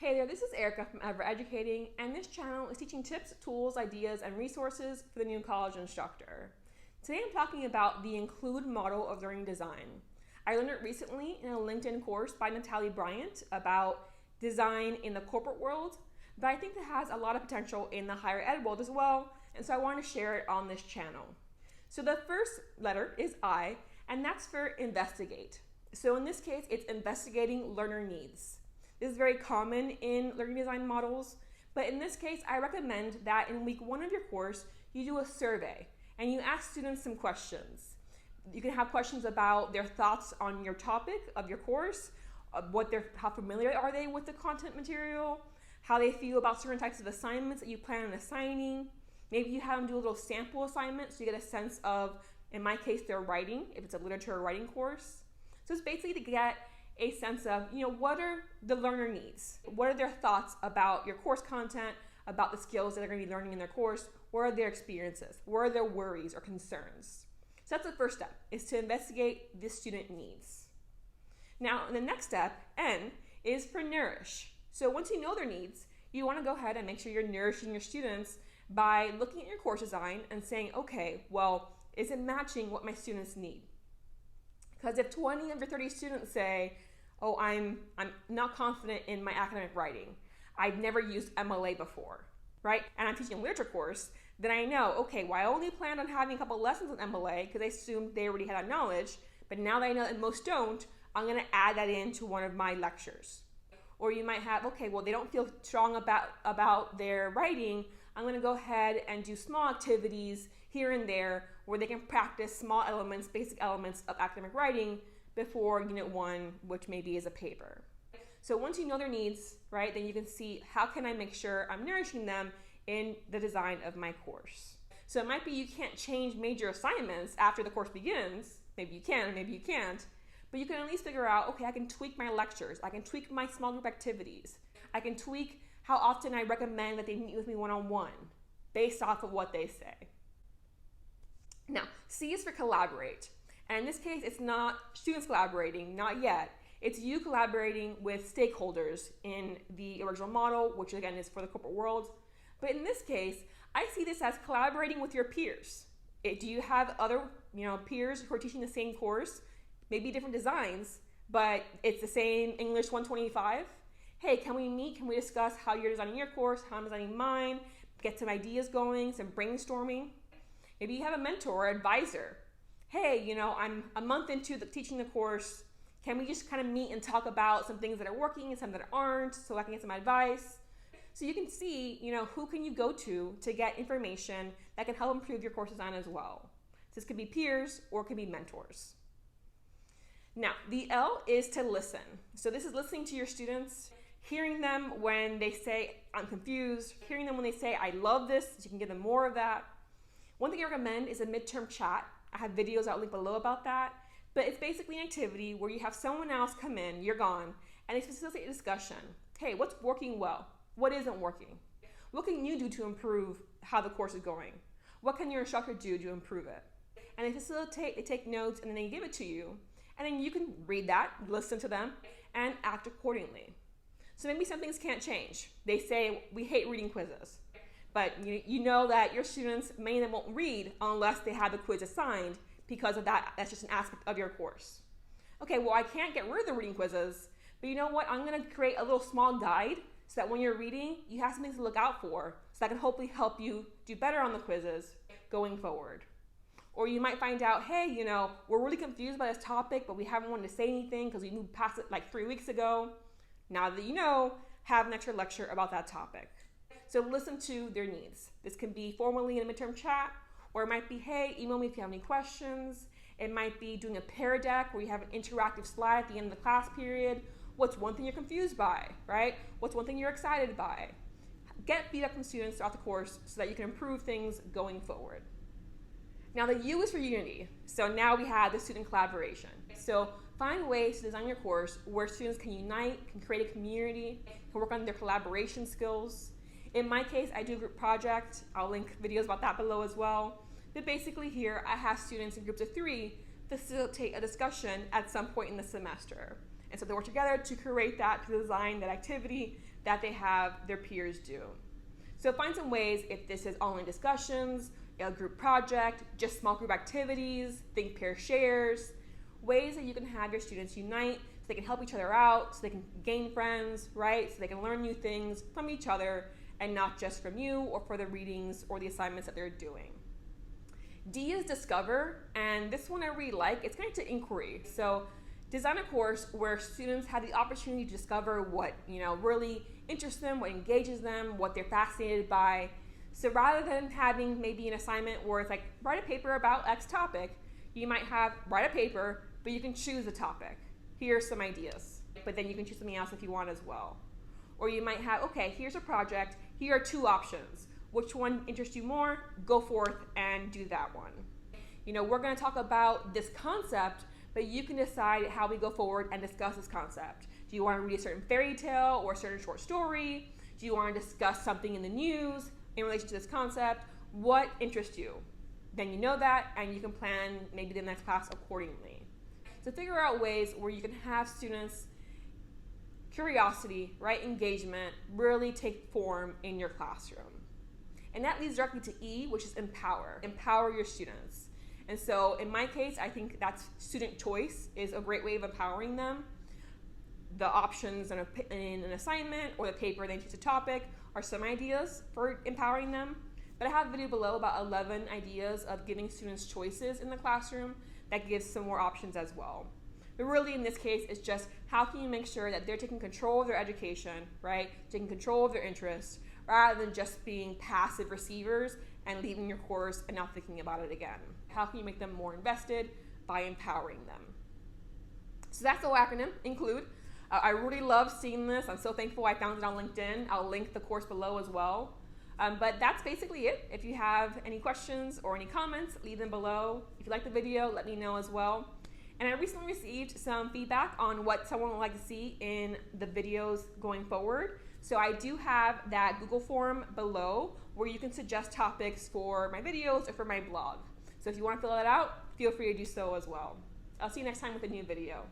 Hey there, this is Erica from Ever Educating, and this channel is teaching tips, tools, ideas, and resources for the new college instructor. Today I'm talking about the I.N.C.L.U.D.E model of learning design. I learned it recently in a LinkedIn course by Natalie Bryant about design in the corporate world, but I think it has a lot of potential in the higher ed world as well, and so I want to share it on this channel. So the first letter is I, and that's for investigate. So in this case, it's investigating learner needs. This is very common in learning design models, but in this case, I recommend that in week 1 of your course, you do a survey and you ask students some questions. You can have questions about their thoughts on your topic of your course, how familiar are they with the content material, how they feel about certain types of assignments that you plan on assigning. Maybe you have them do a little sample assignment so you get a sense of, in my case, their writing, if it's a literature or writing course. So it's basically to get a sense of, what are the learner needs? What are their thoughts about your course content, about the skills that they're going to be learning in their course? What are their experiences? What are their worries or concerns? So that's the first step, is to investigate the student needs. Now, the next step, N, is for Nourish. So once you know their needs, you want to go ahead and make sure you're nourishing your students by looking at your course design and saying, okay, well, is it matching what my students need? Because if 20 of your 30 students say, oh, I'm not confident in my academic writing, I've never used MLA before, right? And I'm teaching a literature course, then I know, okay, well, I only planned on having a couple lessons on MLA because I assumed they already had that knowledge, but now that I know that most don't, I'm going to add that into one of my lectures. Or you might have, okay, well, they don't feel strong about their writing, I'm going to go ahead and do small activities here and there where they can practice small elements, basic elements of academic writing before Unit 1, which maybe is a paper. So once you know their needs, right, then you can see how can I make sure I'm nourishing them in the design of my course. So it might be you can't change major assignments after the course begins. Maybe you can, or maybe you can't. But you can at least figure out, okay, I can tweak my lectures. I can tweak my small group activities. I can tweak how often I recommend that they meet with me one-on-one based off of what they say. Now, C is for collaborate. And in this case, it's not students collaborating, not yet. It's you collaborating with stakeholders in the original model, which again is for the corporate world. But in this case, I see this as collaborating with your peers. Do you have other peers who are teaching the same course, maybe different designs, but it's the same English 125? Hey, can we meet? Can we discuss how you're designing your course, how I'm designing mine, get some ideas going, some brainstorming? Maybe you have a mentor or advisor. Hey, I'm a month into teaching the course. Can we just kind of meet and talk about some things that are working and some that aren't so I can get some advice? So you can see, who can you go to get information that can help improve your course design as well. This could be peers or it could be mentors. Now, the L is to listen. So this is listening to your students, hearing them when they say, I'm confused, hearing them when they say, I love this, so you can give them more of that. One thing I recommend is a midterm chat. I have videos I'll link below about that, but it's basically an activity where you have someone else come in, you're gone, and they facilitate a discussion. Hey, what's working well? What isn't working? What can you do to improve how the course is going? What can your instructor do to improve it? And they facilitate, they take notes, and then they give it to you, and then you can read that, listen to them, and act accordingly. So maybe some things can't change. They say, we hate reading quizzes. But you know that your students, many of them won't read unless they have the quiz assigned because of that. That's just an aspect of your course. Okay, well, I can't get rid of the reading quizzes, but you know what? I'm going to create a little small guide so that when you're reading, you have something to look out for so that can hopefully help you do better on the quizzes going forward. Or you might find out, hey, we're really confused by this topic, but we haven't wanted to say anything because we moved past it like 3 weeks ago. Now that you know, have an extra lecture about that topic. So listen to their needs. This can be formally in a midterm chat, or it might be, hey, email me if you have any questions. It might be doing a pair deck where you have an interactive slide at the end of the class period. What's one thing you're confused by, right? What's one thing you're excited by? Get feedback from students throughout the course so that you can improve things going forward. Now the U is for unity. So now we have the student collaboration. So find ways to design your course where students can unite, can create a community, can work on their collaboration skills. In my case, I do a group project. I'll link videos about that below as well. But basically here, I have students in groups of 3 facilitate a discussion at some point in the semester. And so they work together to create that, to design that activity that they have their peers do. So find some ways, if this is online discussions, a group project, just small group activities, think pair shares, ways that you can have your students unite so they can help each other out, so they can gain friends, right? So they can learn new things from each other and not just from you or for the readings or the assignments that they're doing. D is discover, and this one I really like. It's kind of to inquiry. So design a course where students have the opportunity to discover what really interests them, what engages them, what they're fascinated by. So rather than having maybe an assignment where it's like, write a paper about X topic, you might have write a paper, but you can choose a topic. Here are some ideas, but then you can choose something else if you want as well. Or you might have, okay, here's a project, here are 2 options. Which one interests you more? Go forth and do that one. We're gonna talk about this concept, but you can decide how we go forward and discuss this concept. Do you wanna read a certain fairy tale or a certain short story? Do you wanna discuss something in the news in relation to this concept? What interests you? Then you know that, and you can plan maybe the next class accordingly. So figure out ways where you can have students' curiosity, right, engagement, really take form in your classroom. And that leads directly to E, which is empower. Empower your students. And so in my case, I think that's student choice is a great way of empowering them. The options in an assignment or the paper they choose a topic are some ideas for empowering them. But I have a video below about 11 ideas of giving students choices in the classroom that gives some more options as well. But really in this case, it's just how can you make sure that they're taking control of their education, right? Taking control of their interests, rather than just being passive receivers and leaving your course and not thinking about it again. How can you make them more invested? By empowering them. So that's the whole acronym, I.N.C.L.U.D.E. I really love seeing this. I'm so thankful I found it on LinkedIn. I'll link the course below as well. But that's basically it. If you have any questions or any comments, leave them below. If you like the video, let me know as well. And I recently received some feedback on what someone would like to see in the videos going forward. So I do have that Google form below where you can suggest topics for my videos or for my blog. So if you want to fill that out, feel free to do so as well. I'll see you next time with a new video.